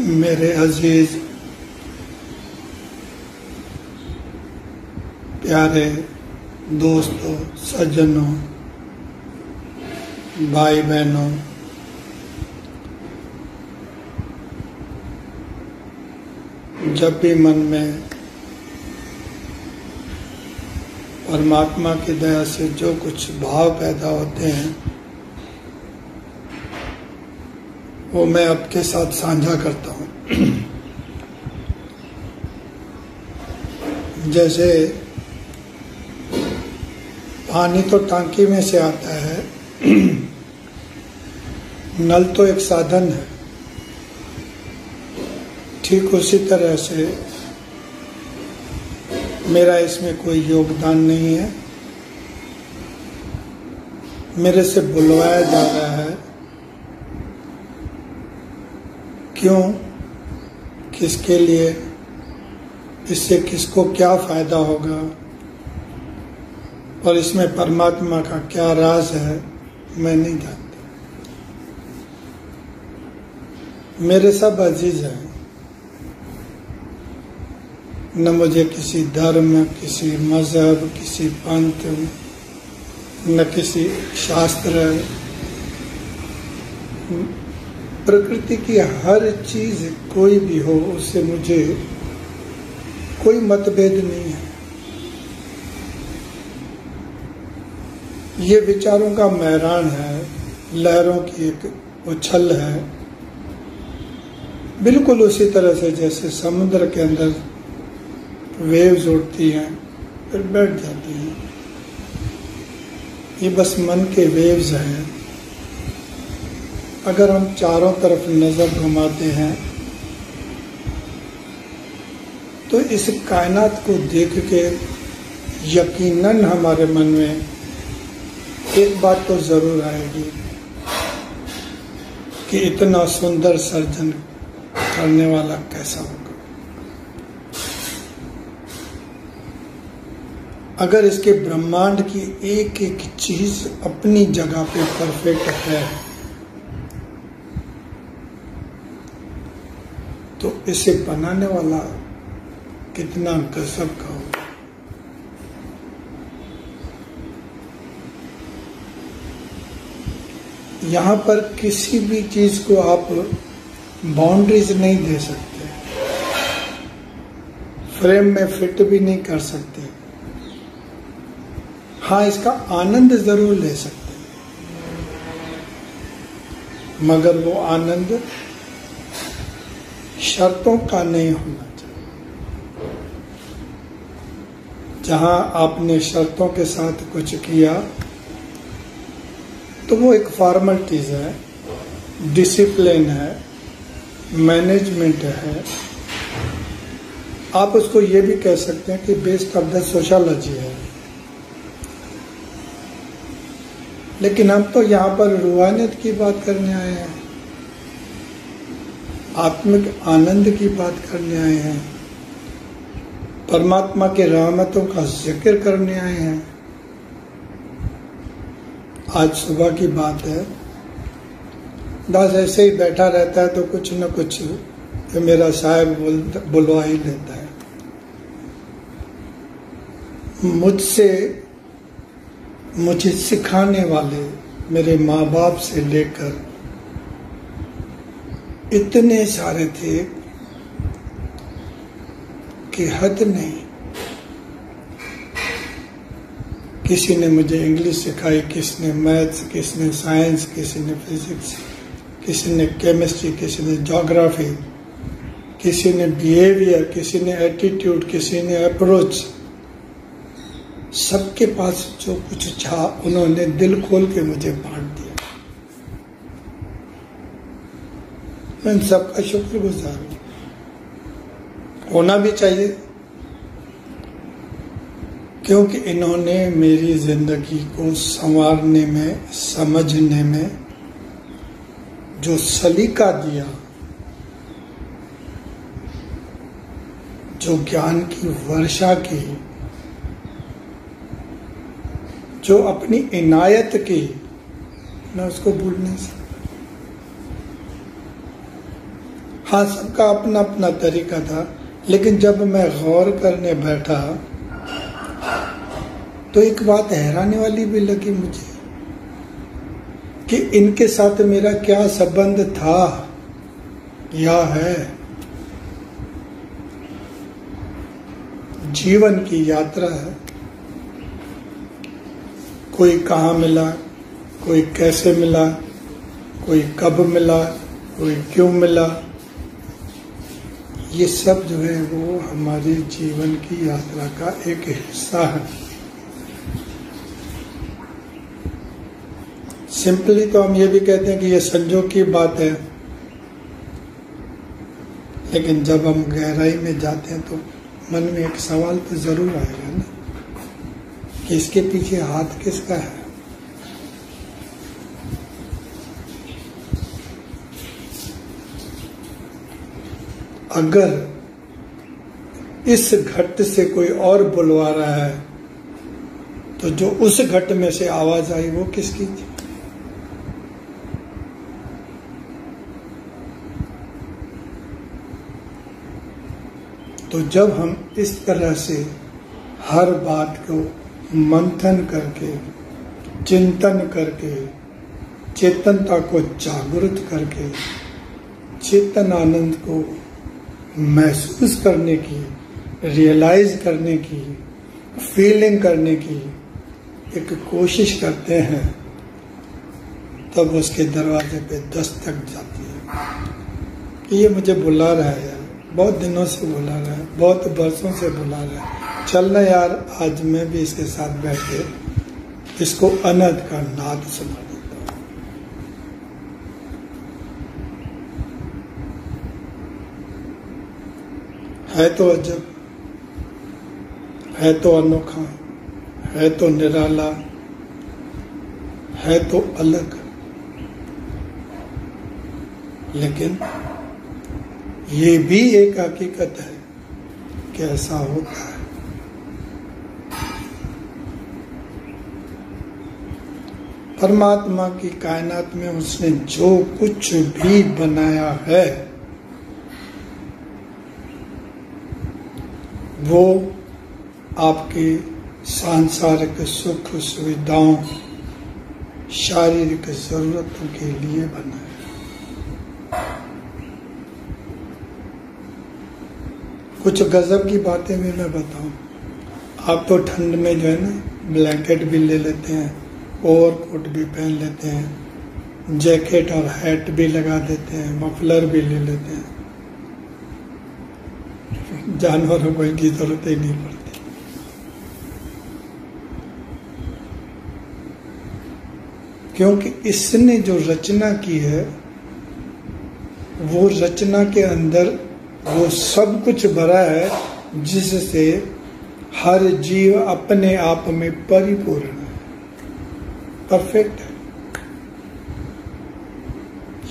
मेरे अजीज प्यारे दोस्तों, सज्जनों, भाई बहनों, जब भी मन में परमात्मा की दया से जो कुछ भाव पैदा होते हैं वो मैं आपके साथ साझा करता हूँ। जैसे पानी तो टांकी में से आता है, नल तो एक साधन है, ठीक उसी तरह से मेरा इसमें कोई योगदान नहीं है। मेरे से बुलवाया जा रहा है, क्यों, किसके लिए, इससे किसको क्या फायदा होगा और इसमें परमात्मा का क्या राज है, मैं नहीं जानता। मेरे सब अजीज हैं, न मुझे किसी धर्म, किसी मजहब, किसी पंथ, न किसी शास्त्र, प्रकृति की हर चीज कोई भी हो उससे मुझे कोई मतभेद नहीं है। ये विचारों का मैदान है, लहरों की एक उछल है, बिल्कुल उसी तरह से जैसे समुद्र के अंदर वेव्स उठती हैं फिर बैठ जाती हैं। ये बस मन के वेव्स हैं। अगर हम चारों तरफ नजर घुमाते हैं तो इस कायनात को देख के यकीनन हमारे मन में एक बात तो जरूर आएगी कि इतना सुंदर सर्जन करने वाला कैसा होगा। अगर इसके ब्रह्मांड की एक एक चीज अपनी जगह पे परफेक्ट है तो इसे बनाने वाला कितना गजब का होगा। यहाँ पर किसी भी चीज को आप बाउंड्रीज नहीं दे सकते, फ्रेम में फिट भी नहीं कर सकते। हाँ, इसका आनंद जरूर ले सकते हैं, मगर वो आनंद शर्तों का नहीं होना चाहिए। जहां आपने शर्तों के साथ कुछ किया तो वो एक फॉर्मेलिटीज है, डिसिप्लिन है, मैनेजमेंट है। आप उसको ये भी कह सकते हैं कि बेस्ड ऑफ द सोशियोलॉजी है। लेकिन हम तो यहाँ पर रूहानियत की बात करने आए हैं, आत्मिक आनंद की बात करने आए हैं, परमात्मा के रहमतों का जिक्र करने आए हैं। आज सुबह की बात है, दास ऐसे ही बैठा रहता है तो कुछ न कुछ तो मेरा साहब बुलवा ही लेता है। मुझे सिखाने वाले मेरे माँ बाप से लेकर इतने सारे थे कि हद नहीं। किसी ने मुझे इंग्लिश सिखाई, किसी ने मैथ्स, किसी ने साइंस, किसी ने फिजिक्स, किसी ने केमिस्ट्री, किसी ने ज्योग्राफी, किसी ने बिहेवियर, किसी ने एटीट्यूड, किसी ने अप्रोच। सबके पास जो कुछ था उन्होंने दिल खोल के मुझे बांट दिया। मैं इन सबका शुक्रगुजार हूं, होना भी चाहिए, क्योंकि इन्होंने मेरी जिंदगी को संवारने में, समझने में जो सलीका दिया, जो ज्ञान की वर्षा की, जो अपनी इनायत की, मैं उसको भूल नहीं सकता। हाँ, सबका अपना अपना तरीका था, लेकिन जब मैं गौर करने बैठा तो एक बात हैरानी वाली भी लगी मुझे कि इनके साथ मेरा क्या संबंध था या है। जीवन की यात्रा है, कोई कहाँ मिला, कोई कैसे मिला, कोई कब मिला, कोई क्यों मिला, ये सब जो है वो हमारे जीवन की यात्रा का एक हिस्सा है। सिंपली तो हम ये भी कहते हैं कि ये संजोग की बात है, लेकिन जब हम गहराई में जाते हैं तो मन में एक सवाल तो जरूर आएगा ना कि इसके पीछे हाथ किसका है। अगर इस घट से कोई और बुलवा रहा है तो जो उस घट में से आवाज आई वो किसकी थी? तो जब हम इस तरह से हर बात को मंथन करके, चिंतन करके, चेतनता को जागृत करके, चेतन आनंद को महसूस करने की, रियलाइज करने की, फीलिंग करने की एक कोशिश करते हैं, तब उसके दरवाजे पे दस्तक जाती है कि ये मुझे बुला रहा है यार, बहुत दिनों से बुला रहा है, बहुत वर्षों से बुला रहा है, चलना यार, आज मैं भी इसके साथ बैठ के इसको अनंत का नाद सुना देता हूं। है तो अजब, है तो अनोखा, है तो निराला, है तो अलग, लेकिन ये भी एक हकीकत है कि ऐसा होता है। परमात्मा की कायनात में उसने जो कुछ भी बनाया है वो आपके सांसारिक सुख सुविधाओं, शारीरिक जरूरतों के लिए बना है। कुछ गजब की बातें भी मैं बताऊं। आप तो ठंड में जो है ना ब्लैंकेट भी ले लेते हैं, ओवरकोट भी पहन लेते हैं, जैकेट और हैट भी लगा देते हैं, मफलर भी ले लेते हैं, जानवरों को इनकी जरूरत ही नहीं पड़ती। क्योंकि इसने जो रचना की है वो रचना के अंदर वो सब कुछ भरा है जिससे हर जीव अपने आप में परिपूर्ण है, परफेक्ट है,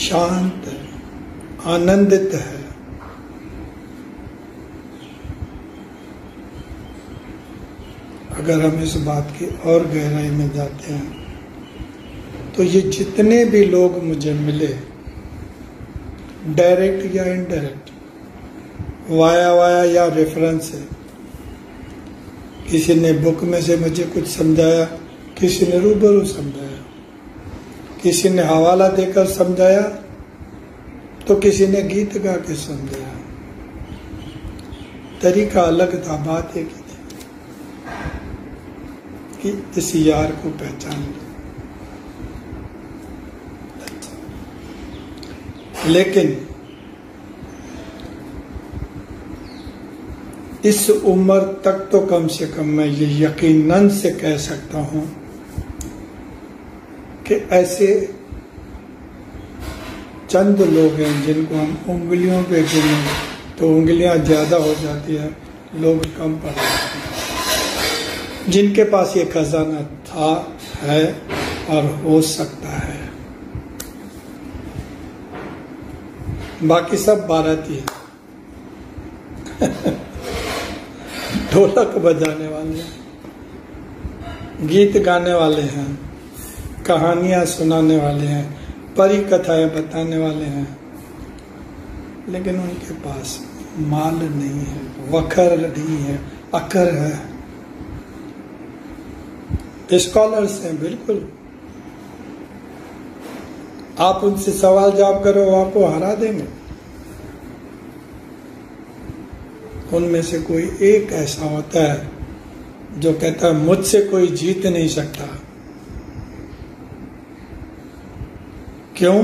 शांत है, आनंदित है। अगर हम इस बात की और गहराई में जाते हैं तो ये जितने भी लोग मुझे मिले, डायरेक्ट या इनडायरेक्ट, वाया या रेफरेंस है, किसी ने बुक में से मुझे कुछ समझाया, किसी ने रूबरू समझाया, किसी ने हवाला देकर समझाया, तो किसी ने गीत गा के समझाया। तरीका अलग था, बात एक ही थी कि इस यार को पहचान लो। लेकिन इस उम्र तक तो कम से कम मैं ये यकीनन से कह सकता हूं कि ऐसे चंद लोग हैं जिनको हम उंगलियों पे गिने तो उंगलियां ज्यादा हो जाती है, लोग कम पड़ जाते हैं, जिनके पास ये खजाना था, है और हो सकता है। बाकी सब बाराती है। ढोलक बजाने वाले हैं, गीत गाने वाले हैं, कहानियां सुनाने वाले हैं, परी कथाएं बताने वाले हैं, लेकिन उनके पास माल नहीं है, वखर नहीं है, अकर है। स्कॉलर्स हैं बिल्कुल, आप उनसे सवाल जवाब करो वो आपको हरा देंगे। उनमें से कोई एक ऐसा होता है जो कहता है मुझसे कोई जीत नहीं सकता। क्यों?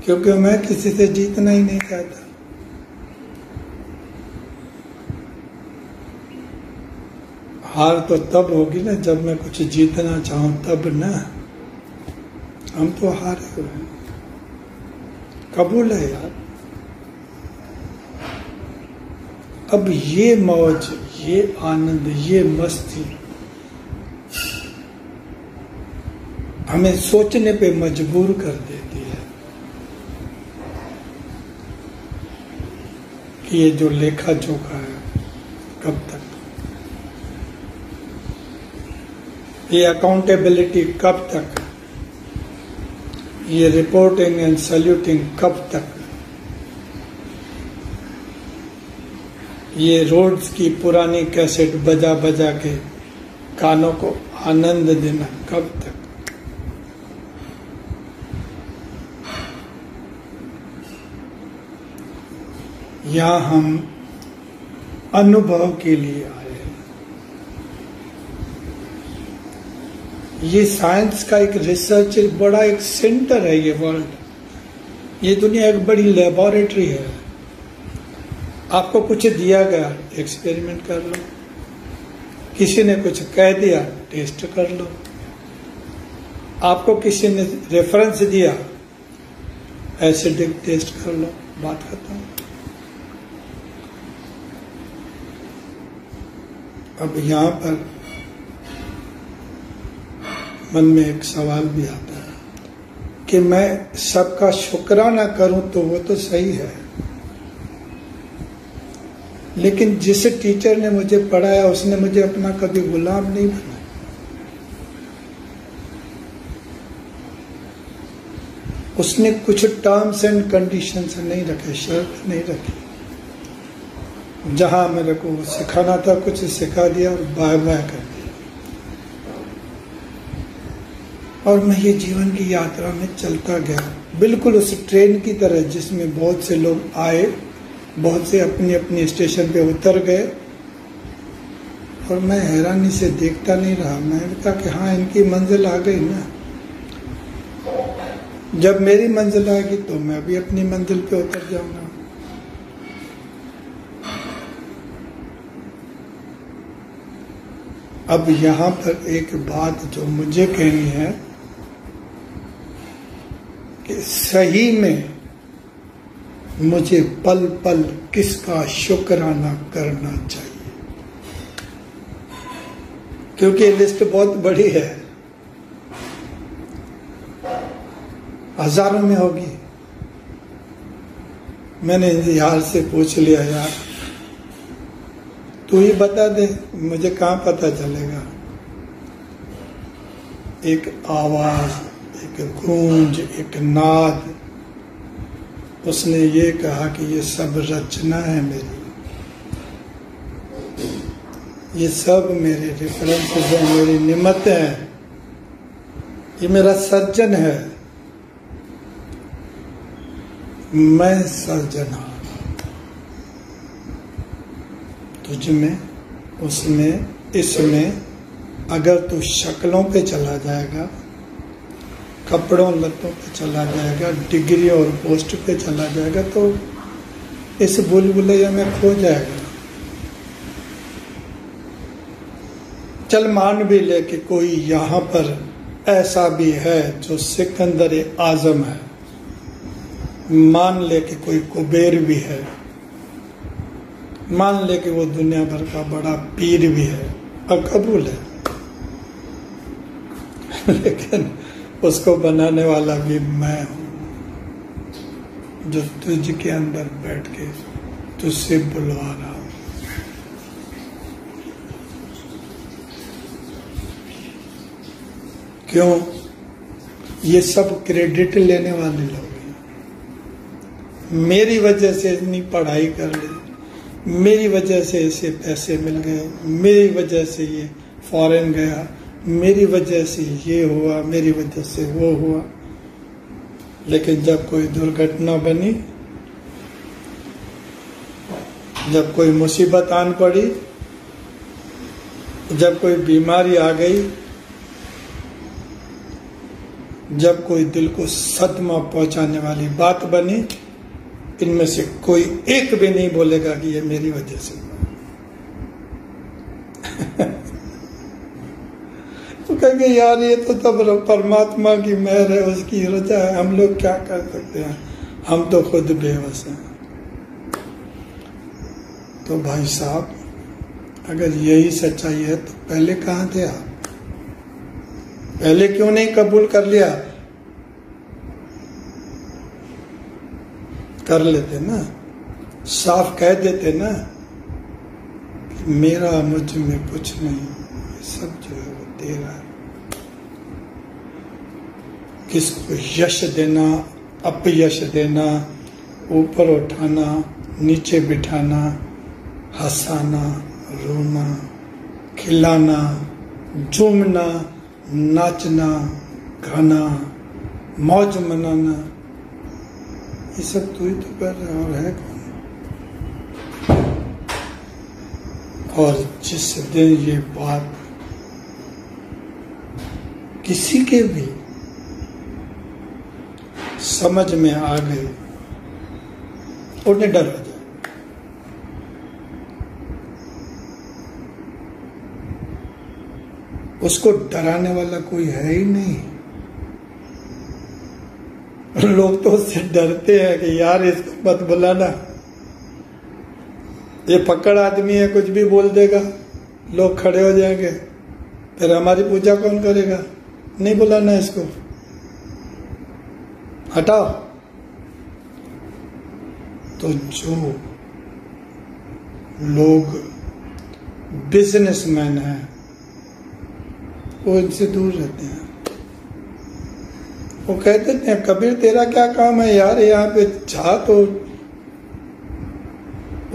क्योंकि मैं किसी से जीतना ही नहीं चाहता। हार तो तब होगी ना जब मैं कुछ जीतना चाहूं, तब ना। हम तो हारे हुए हैं, कबूल है यार। अब ये मौज, ये आनंद, ये मस्ती हमें सोचने पे मजबूर कर देती है कि ये जो लेखा जोखा है कब तक, ये अकाउंटेबिलिटी कब तक, ये रिपोर्टिंग एंड सैल्यूटिंग कब तक, ये रोड्स की पुरानी कैसेट बजा बजा के कानों को आनंद देना कब तक। यहां हम अनुभव के लिए आए हैं। ये साइंस का एक रिसर्च, एक बड़ा एक सेंटर है ये वर्ल्ड, ये दुनिया एक बड़ी लेबोरेटरी है। आपको कुछ दिया गया, एक्सपेरिमेंट कर लो। किसी ने कुछ कह दिया, टेस्ट कर लो। आपको किसी ने रेफरेंस दिया, एसिडिक टेस्ट कर लो, बात खत्म। अब यहां पर मन में एक सवाल भी आता है कि मैं सबका शुक्राना करूं तो वो तो सही है, लेकिन जिस टीचर ने मुझे पढ़ाया उसने मुझे अपना कभी गुलाम नहीं बनाया। उसने कुछ टर्म्स एंड कंडीशंस नहीं रखे, शर्त नहीं रखी। जहां मेरे को सिखाना था कुछ सिखा दिया और बाय बाय कर दिया। और मैं ये जीवन की यात्रा में चलता गया, बिल्कुल उस ट्रेन की तरह जिसमें बहुत से लोग आए, बहुत से अपनी अपनी स्टेशन पे उतर गए, और मैं हैरानी से देखता नहीं रहा। मैंने कहा कि हाँ, इनकी मंजिल आ गई ना, जब मेरी मंजिल आएगी तो मैं भी अपनी मंजिल पे उतर जाऊंगा। अब यहां पर एक बात जो मुझे कहनी है कि सही में मुझे पल पल किसका शुक्राना करना चाहिए, क्योंकि लिस्ट बहुत बड़ी है, हजारों में होगी। मैंने यार से पूछ लिया, यार तू ही बता दे, मुझे कहाँ पता चलेगा। एक आवाज, एक गूंज, एक नाद, उसने ये कहा कि ये सब रचना है मेरी, ये सब मेरे रेफरेंसेस हैं, मेरी निमित्त है, ये मेरा सर्जन है, मैं सर्जनहार। तुझ में, उसमें, इसमें अगर तू शक्लों पे चला जाएगा, कपड़ों लत्तों पे चला जाएगा, डिग्री और पोस्ट पे चला जाएगा, तो इस भूल-भुलैया में खो जाएगा। चल मान भी ले कि कोई यहाँ पर ऐसा भी है जो सिकंदर आजम है, मान ले कि कोई कुबेर भी है, मान ले कि वो दुनिया भर का बड़ा पीर भी है, और कबूल है। लेकिन उसको बनाने वाला भी मैं हूं, जो तुझ के अंदर बैठ के तुझसे बुलवा रहा हूं। क्यों? ये सब क्रेडिट लेने वाले लोग हैं, मेरी वजह से इतनी पढ़ाई कर ली, मेरी वजह से इसे पैसे मिल गए, मेरी वजह से ये फॉरेन गया, मेरी वजह से ये हुआ, मेरी वजह से वो हुआ। लेकिन जब कोई दुर्घटना बनी, जब कोई मुसीबत आन पड़ी, जब कोई बीमारी आ गई, जब कोई दिल को सदमा पहुंचाने वाली बात बनी, इनमें से कोई एक भी नहीं बोलेगा कि ये मेरी वजह से तो कहेंगे यार ये तो तब परमात्मा की मेहर है, उसकी रजा है, हम लोग क्या कर सकते हैं, हम तो खुद बेबस हैं। तो भाई साहब, अगर यही सच्चाई है तो पहले कहाँ थे आप? पहले क्यों नहीं कबूल कर लिया? कर लेते ना, साफ कह देते ना कि मेरा मुझ में कुछ नहीं, सब जो है वो तेरा है। किसको यश देना, अपयश देना, ऊपर उठाना, नीचे बिठाना, हंसाना, रोना, खिलाना, झूमना, नाचना, गाना, मौज मनाना, ये सब तू ही तो कर रहा है, और है कौन? और जिस दिन ये बात किसी के भी समझ में आ गई, उन्हें डर हो जाए। उसको डराने वाला कोई है ही नहीं। लोग तो उससे डरते हैं कि यार इसको मत बुलाना, ये पकड़ आदमी है, कुछ भी बोल देगा, लोग खड़े हो जाएंगे, फिर हमारी पूजा कौन करेगा? नहीं बुलाना इसको, हटाओ। तो जो लोग बिजनेसमैन हैं वो इनसे दूर रहते हैं। वो कहते थे कबीर तेरा क्या काम है यार, यहाँ पे जा तो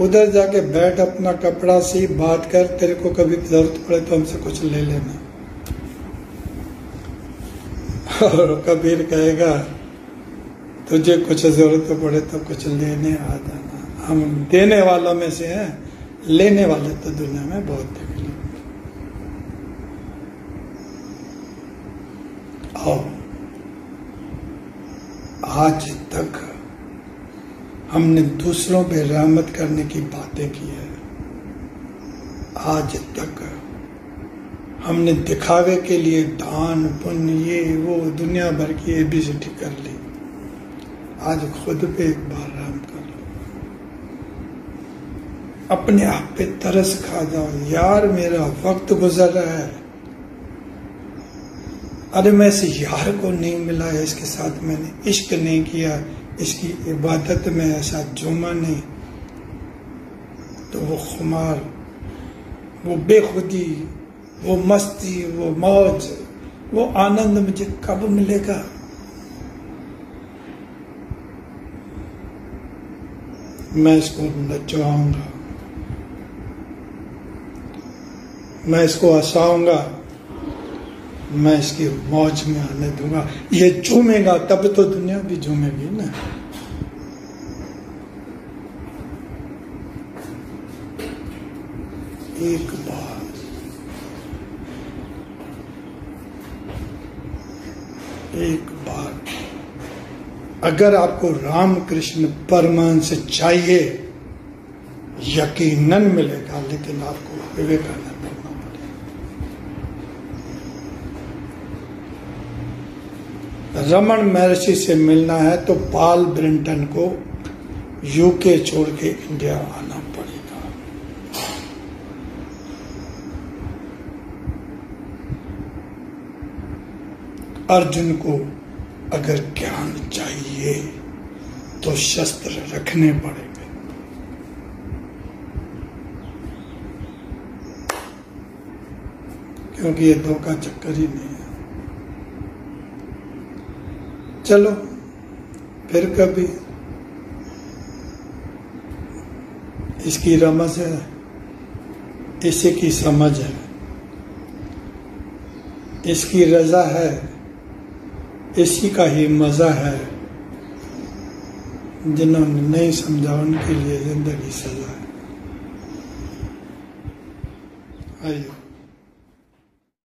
उधर जाके बैठ, अपना कपड़ा सी बात कर, तेरे को कभी जरूरत पड़े तो हमसे कुछ ले लेना। और कबीर कहेगा तुझे कुछ जरूरत पड़े तो कुछ लेने आ जाना, हम देने वालों में से हैं, लेने वाले तो दुनिया में बहुत देख लो। आओ, आज तक हमने दूसरों पे रहमत करने की बातें की है, आज तक हमने दिखावे के लिए दान पुण्य ये वो दुनिया भर की एबीसीडी कर ली। आज खुद पे एक बार रहम कर लो, अपने आप पे तरस खा जाओ, यार मेरा वक्त गुजर रहा है, अरे मैं इस यार को नहीं मिला है, इसके साथ मैंने इश्क नहीं किया, इसकी इबादत में ऐसा झूमा नहीं, तो वो खुमार, वो बेखुदी, वो मस्ती, वो मौज, वो आनंद मुझे कब मिलेगा? मैं इसको नचवाऊंगा, मैं इसको हंसाऊंगा, मैं इसकी मौज में आने दूंगा। ये झूमेगा तब तो दुनिया भी झूमेगी ना। एक बार अगर आपको रामकृष्ण परमहंस चाहिए, यकीनन मिलेगा, लेकिन आपको विवेकानंद बनना पड़ेगा। रमन महर्षि से मिलना है तो पॉल ब्रिंटन को यूके छोड़ के इंडिया आना पड़ेगा। अर्जुन को अगर ज्ञान चाहिए तो शस्त्र रखने पड़ेंगे। क्योंकि ये दो का चक्कर ही नहीं है। चलो फिर कभी इसकी रमज है, इसी की समझ है, इसकी रजा है, इसी का ही मजा है। जिन्होंने नहीं समझा उनके लिए जिंदगी सजा है। आइए।